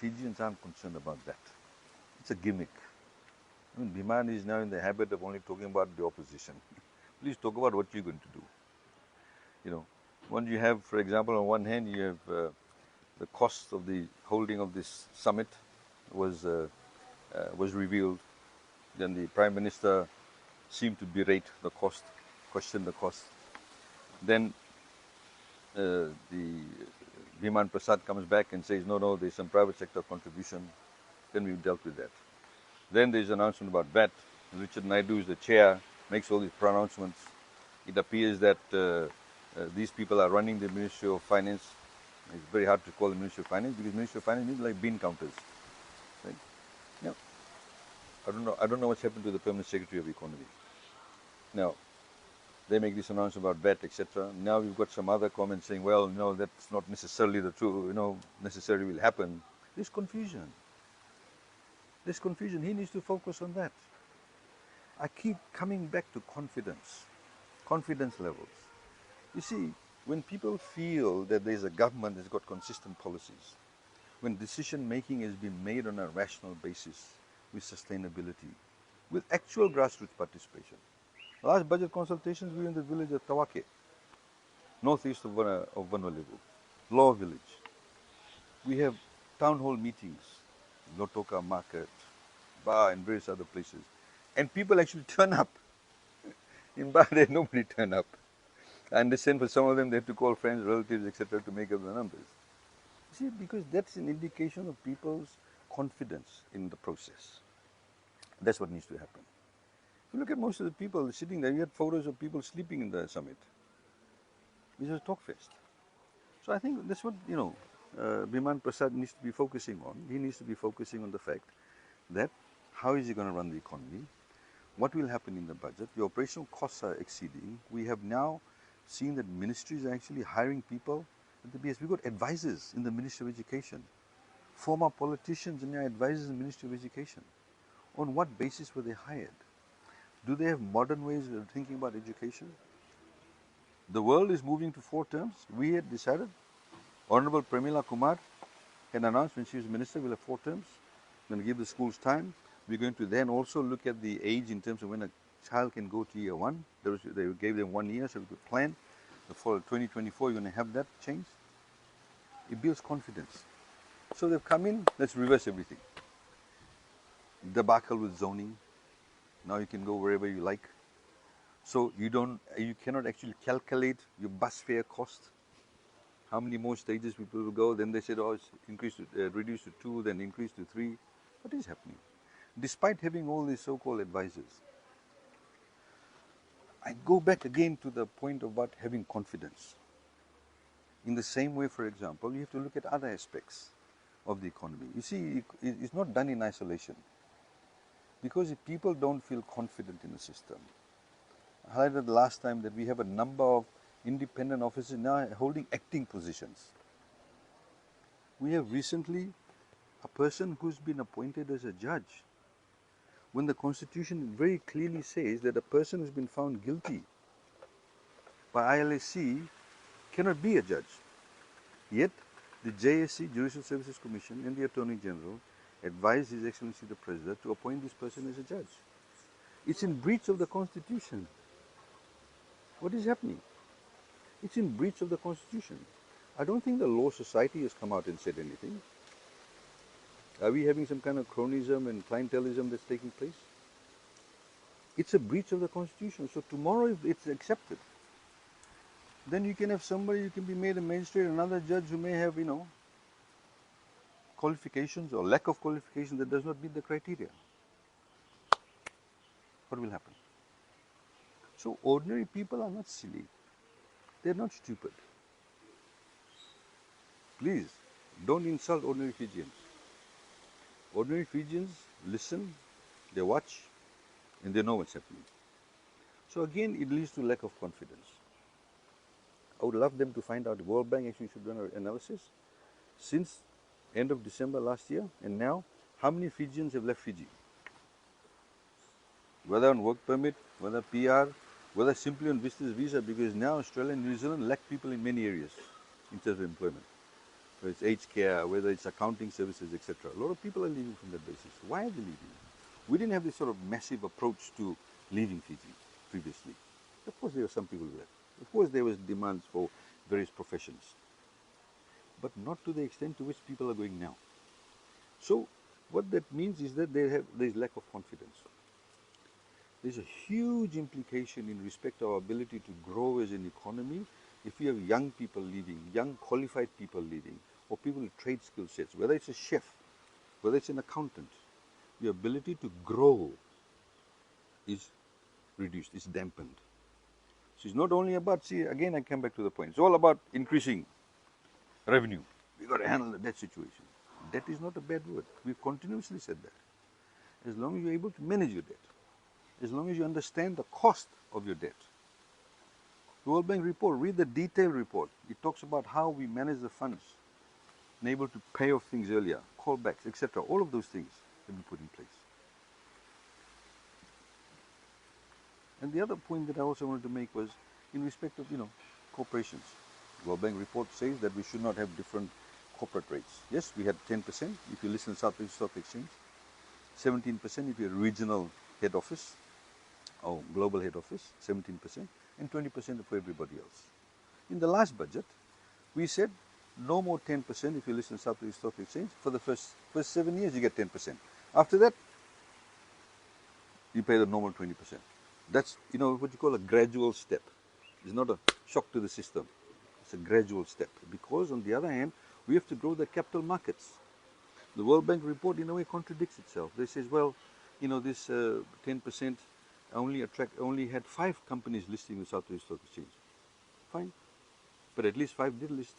Fijians aren't concerned about that. It's a gimmick. I mean, Biman is now in the habit of only talking about the opposition. Please talk about what you're going to do. You know, when you have, for example, on one hand, you have the cost of the holding of this summit was revealed. Then the Prime Minister seemed to berate the cost, question the cost. Then the Biman Prasad comes back and says, no, there's some private sector contribution. Then we've dealt with that. Then there's an announcement about VAT. Richard Naidu is the chair, makes all these pronouncements. It appears that these people are running the Ministry of Finance. It's very hard to call the Ministry of Finance because Ministry of Finance is like bean counters. Right? Yeah. I don't know what's happened to the Permanent Secretary of Economy. Now, they make this announcement about VAT, etc. Now we've got some other comments saying, well, no, that's not necessarily the true, necessarily will happen. There's confusion. There's confusion. He needs to focus on that. I keep coming back to confidence levels. You see, when people feel that there's a government that's got consistent policies, when decision making has been made on a rational basis, with sustainability, with actual grassroots participation. Last budget consultations, we were in the village of Tawake, northeast of Vanuatu, Law Village. We have town hall meetings, Lotoka Market, Bar, and various other places. And people actually turn up. In Bar, nobody turned up. I understand for some of them they have to call friends, relatives, etc. to make up the numbers. See, because that's an indication of people's confidence in the process. That's what needs to happen. If you look at most of the people sitting there, you had photos of people sleeping in the summit. This is a talk fest. So I think that's what, Biman Prasad needs to be focusing on. He needs to be focusing on the fact that how is he going to run the economy? What will happen in the budget? The operational costs are exceeding. We have now seen that ministries are actually hiring people at the BS. We've got advisors in the Ministry of Education, former politicians and now advisors in the Ministry of Education. On what basis were they hired? Do they have modern ways of thinking about education? The world is moving to 4 terms. We had decided, Honorable Premila Kumar had announced when she was minister, we'll have 4 terms. We're going to give the schools time. We're going to then also look at the age in terms of when a child can go to year 1. They gave them 1 year, so we could plan. For 2024, you're going to have that change. It builds confidence. So they've come in, let's reverse everything. Debacle with zoning. Now you can go wherever you like. So you cannot actually calculate your bus fare cost. How many more stages people will go? Then they said, it's reduced to 2, then increased to 3. What is happening? Despite having all these so-called advisors, I go back again to the point about having confidence. In the same way, for example, you have to look at other aspects of the economy. You see, it's not done in isolation. Because if people don't feel confident in the system, I highlighted last time that we have a number of independent officers now holding acting positions. We have recently a person who's been appointed as a judge, when the Constitution very clearly says that a person who's been found guilty by ILSC cannot be a judge. Yet, the JSC, Judicial Services Commission, and the Attorney General advised His Excellency the President to appoint this person as a judge. It's in breach of the Constitution. What is happening? It's in breach of the Constitution. I don't think the Law Society has come out and said anything. Are we having some kind of cronism and clientelism that's taking place? It's a breach of the Constitution. So tomorrow, if it's accepted, then you can have somebody who can be made a magistrate, another judge who may have, qualifications or lack of qualifications that does not meet the criteria. What will happen? So ordinary people are not silly. They're not stupid. Please, don't insult ordinary Fijians. Ordinary Fijians listen, they watch, and they know what's happening. So again, it leads to lack of confidence. I would love them to find out. The World Bank actually should run an analysis. Since end of December last year and now, how many Fijians have left Fiji? Whether on work permit, whether PR, whether simply on visitor's visa, because now Australia and New Zealand lack people in many areas in terms of employment. whether it's aged care, whether it's accounting services, etc. A lot of people are leaving from that basis. Why are they leaving? We didn't have this sort of massive approach to leaving Fiji previously. Of course, there were some people who left. Of course, there was demands for various professions, but not to the extent to which people are going now. So, what that means is that there's lack of confidence. There's a huge implication in respect to our ability to grow as an economy if we have young people leaving, young qualified people leaving, or people with trade skill sets, whether it's a chef, whether it's an accountant, the ability to grow is reduced, is dampened. So it's not only about, see, again I come back to the point, it's all about increasing revenue. We've got to handle the debt situation. Debt is not a bad word. We've continuously said that. As long as you're able to manage your debt, as long as you understand the cost of your debt. The World Bank report, read the detailed report. It talks about how we manage the funds and able to pay off things earlier, callbacks, etc. All of those things have been put in place. And the other point that I also wanted to make was in respect of, corporations. The World Bank report says that we should not have different corporate rates. Yes, we had 10% if you listen to South Stock Exchange, 17% if you're regional head office, or global head office, 17%, and 20% for everybody else. In the last budget, we said no more 10% if you listen to South Stock Exchange. For the first 7 years, you get 10%. After that, you pay the normal 20%. That's, what you call a gradual step. It's not a shock to the system. It's a gradual step. Because on the other hand, we have to grow the capital markets. The World Bank report in a way contradicts itself. They says, well, this 10% only had 5 companies listing with South Stock Exchange. Fine. But at least 5 did list.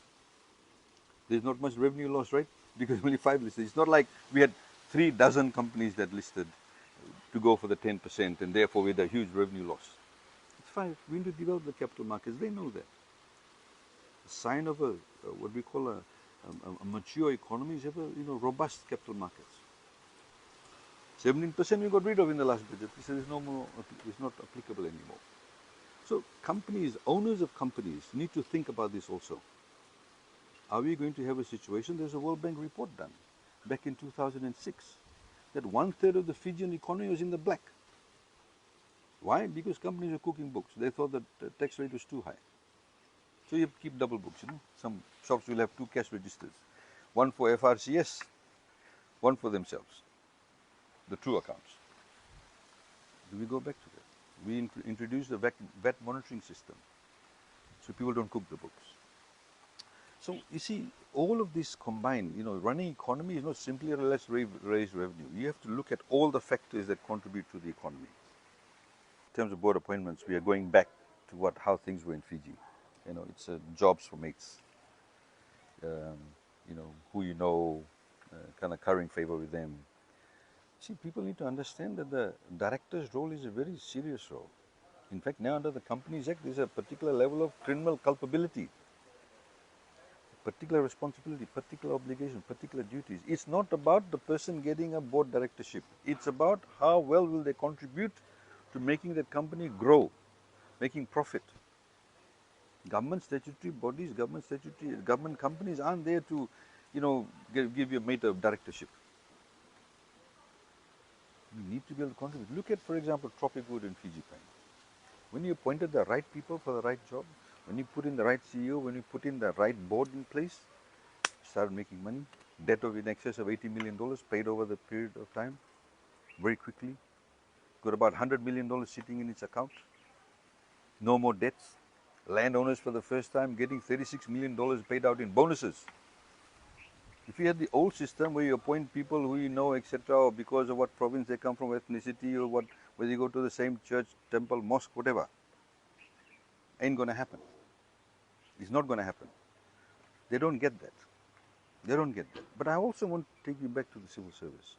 There's not much revenue loss, right? Because only 5 listed. It's not like we had 3 dozen companies that listed to go for the 10% and therefore we had a huge revenue loss. It's 5. We need to develop the capital markets. They know that. A sign of what we call a mature economy is have a robust capital markets. 17% we got rid of in the last budget. We said it's no more, it's not applicable anymore. So companies, owners of companies need to think about this also. Are we going to have a situation? There's a World Bank report done back in 2006 that 1/3 of the Fijian economy was in the black. Why? Because companies were cooking books. They thought that the tax rate was too high. So you keep double books, Some shops will have 2 cash registers. One for FRCS, one for themselves. The true accounts. Do we go back to that? We introduced the VAT monitoring system so people don't cook the books. So you see, all of this combined, running economy is not simply let's raise revenue. You have to look at all the factors that contribute to the economy. In terms of board appointments, we are going back to how things were in Fiji. It's jobs for mates. Who kind of currying favor with them. See, people need to understand that the director's role is a very serious role. In fact, now under the Companies Act, there's a particular level of criminal culpability, particular responsibility, particular obligation, particular duties. It's not about the person getting a board directorship. It's about how well will they contribute to making that company grow, making profit. Government statutory bodies, government companies aren't there to, give you a mate of directorship. You need to be able to contribute. Look at, for example, Tropic Wood in Fiji. When you appointed the right people for the right job, when you put in the right CEO, when you put in the right board in place, started making money. Debt of in excess of $80 million paid over the period of time, very quickly. Got about $100 million sitting in its account. No more debts. Landowners for the first time getting $36 million paid out in bonuses. If you had the old system where you appoint people who you know, etc., or because of what province they come from, ethnicity, or whether you go to the same church, temple, mosque, whatever, ain't going to happen. It's not going to happen. They don't get that. They don't get that. But I also want to take you back to the civil service.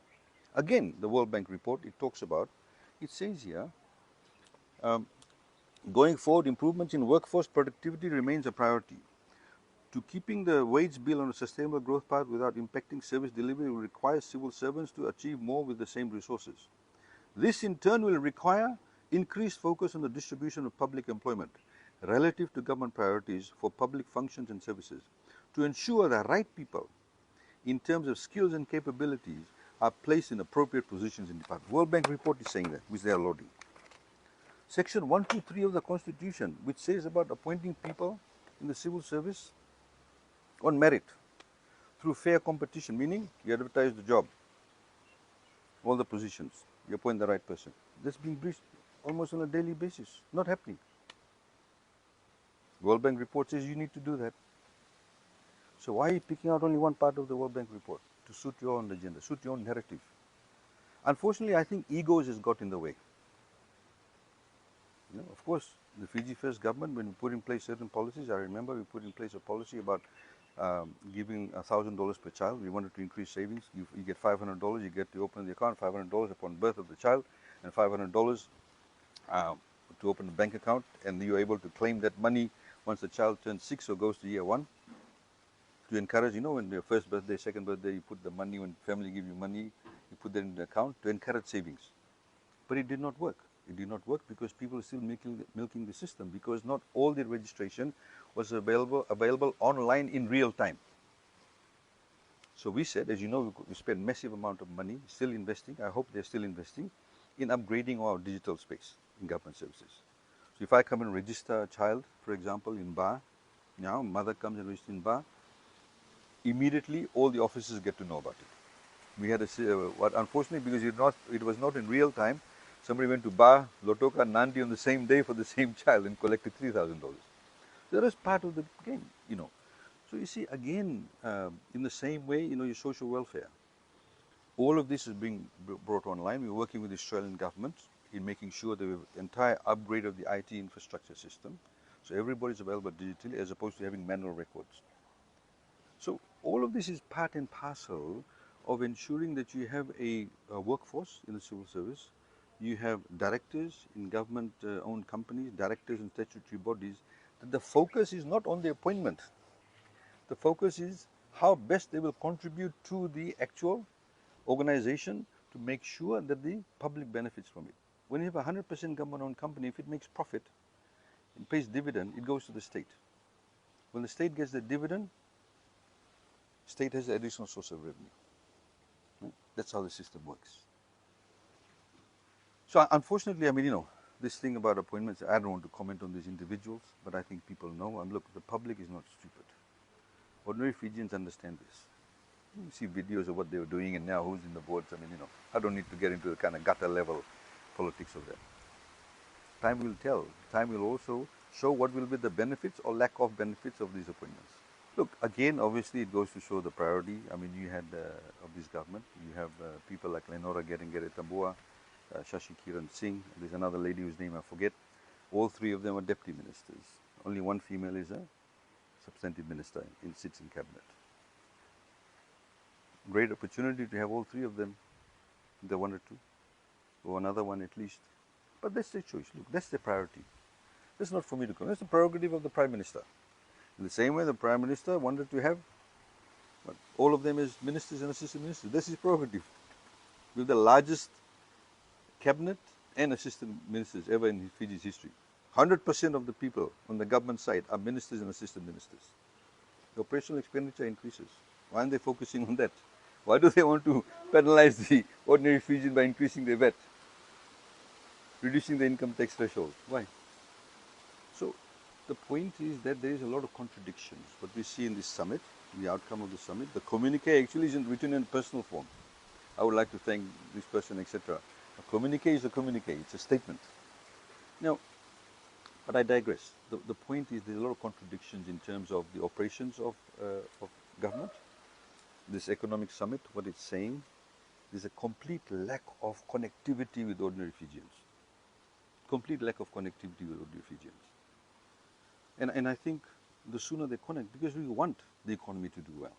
Again, the World Bank report, it says here, going forward, improvements in workforce productivity remains a priority. To keeping the wage bill on a sustainable growth path without impacting service delivery will require civil servants to achieve more with the same resources. This in turn will require increased focus on the distribution of public employment relative to government priorities for public functions and services. to ensure the right people in terms of skills and capabilities are placed in appropriate positions in the department. World Bank report is saying that, which they are loading. Section 123 of the Constitution, which says about appointing people in the civil service on merit through fair competition, meaning you advertise the job, all the positions, you appoint the right person. That's being breached almost on a daily basis. Not happening. World Bank report says you need to do that. So why are you picking out only one part of the World Bank report? To suit your own agenda, suit your own narrative. Unfortunately, I think egos has got in the way. Of course, the Fiji First government, when we put in place certain policies, I remember we put in place a policy about giving $1,000 per child. We wanted to increase savings. You get $500, you get to open the account, $500 upon birth of the child, and $500 to open a bank account, and you're able to claim that money once the child turns 6 or goes to year 1. To encourage, when your first birthday, second birthday, you put the money, when family give you money, you put that in the account to encourage savings. But it did not work. It did not work because people are still milking the system, because not all the registration was available online in real time. So we said, as you know, we spent massive amount of money, still investing, I hope they're still investing, in upgrading our digital space in government services. So if I come and register a child, for example, in Ba, now mother comes and registers in Ba, immediately all the officers get to know about it. We had unfortunately, because it was not in real time, somebody went to Ba, Lotoka, Nandi on the same day for the same child and collected $3,000. That is part of the game, So you see, again, in the same way, your social welfare. All of this is being brought online. We're working with the Australian government in making sure that we have the entire upgrade of the IT infrastructure system, so everybody's available digitally as opposed to having manual records. So all of this is part and parcel of ensuring that you have a workforce in the civil service. You have directors in government-owned companies, directors in statutory bodies. That the focus is not on the appointment. The focus is how best they will contribute to the actual organization to make sure that the public benefits from it. When you have a 100% government-owned company, if it makes profit and pays dividend, it goes to the state. When the state gets the dividend, state has an additional source of revenue. That's how the system works. So unfortunately, this thing about appointments, I don't want to comment on these individuals, but I think people know. Look, the public is not stupid. Ordinary Fijians understand this. You see videos of what they were doing and now who's in the boards. I don't need to get into the kind of gutter level politics of that. Time will tell. Time will also show what will be the benefits or lack of benefits of these appointments. Look, again, obviously it goes to show the priority. You had of this government, you have people like Lenora Tambua, Shashi Kiran Singh, there's another lady whose name I forget. All three of them are deputy ministers. Only one female is a substantive minister and sits in cabinet. Great opportunity to have all three of them, if they wanted to, or another one at least. But that's their choice. Look, that's their priority. That's not for me to comment. That's the prerogative of the Prime Minister. In the same way, the Prime Minister wanted to have all of them as ministers and assistant ministers. That's his prerogative. We have the largest cabinet and assistant ministers ever in Fiji's history. 100% of the people on the government side are ministers and assistant ministers. The operational expenditure increases. Why aren't they focusing on that? Why do they want to penalize the ordinary Fijian by increasing their VAT? Reducing the income tax threshold. Why? So the point is that there is a lot of contradictions. What we see in this summit, the outcome of the summit, the communique actually isn't written in personal form. I would like to thank this person, etc. A communique is a communique. It's a statement. Now, but I digress. The point is there's a lot of contradictions in terms of the operations of government. This economic summit, what it's saying, there's a complete lack of connectivity with ordinary Fijians. Complete lack of connectivity with ordinary Fijians. And I think the sooner they connect, because we want the economy to do well.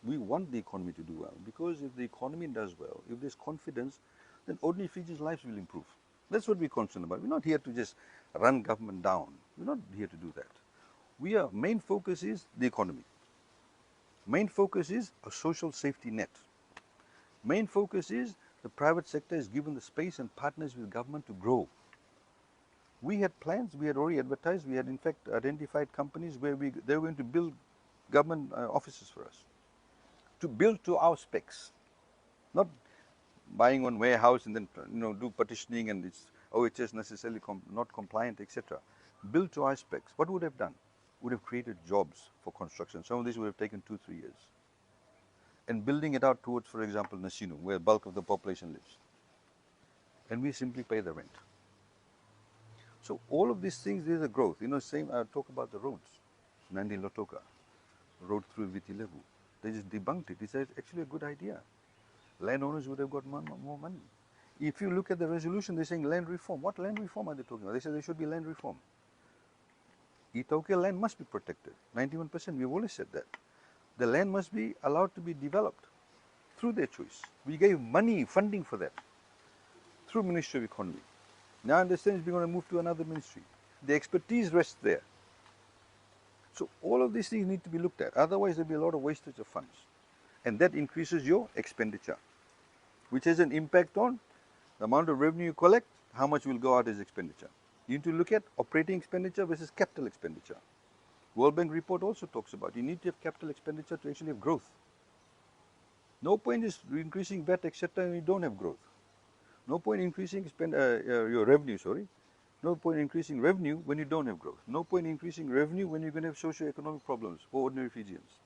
We want the economy to do well, because if the economy does well, if there's confidence, then ordinary Fijians' lives will improve. That's what we're concerned about. We're not here to just run government down. We're not here to do that. Main focus is the economy. Main focus is a social safety net. Main focus is the private sector is given the space and partners with government to grow. We had plans, we had already advertised, we had in fact identified companies where they were going to build government offices for us to build to our specs, not buying one warehouse and then do partitioning and it's OHS necessarily not compliant, etc. Build to our specs. What would have done? Would have created jobs for construction. Some of these would have taken 2-3 years. And building it out towards, for example, Nasino, where the bulk of the population lives. And we simply pay the rent. So all of these things, there's a growth. Same, I talk about the roads. Nandi Lotoka, road through Vitilevu. They just debunked it. It's actually a good idea. Landowners would have got more money. If you look at the resolution, they're saying land reform. What land reform are they talking about? They say there should be land reform. Ethiopia land must be protected. 91%, we've always said that. The land must be allowed to be developed through their choice. We gave money, funding for that, through Ministry of Economy. Now I understand we're going to move to another ministry. The expertise rests there. So all of these things need to be looked at. Otherwise, there'll be a lot of wastage of funds. And that increases your expenditure, which has an impact on the amount of revenue you collect, how much will go out as expenditure. You need to look at operating expenditure versus capital expenditure. World Bank report also talks about you need to have capital expenditure to actually have growth. No point is increasing VAT, etc., and you don't have growth. No point increasing your revenue, No point increasing revenue when you don't have growth. No point increasing revenue when you're going to have socio-economic problems for ordinary Fijians.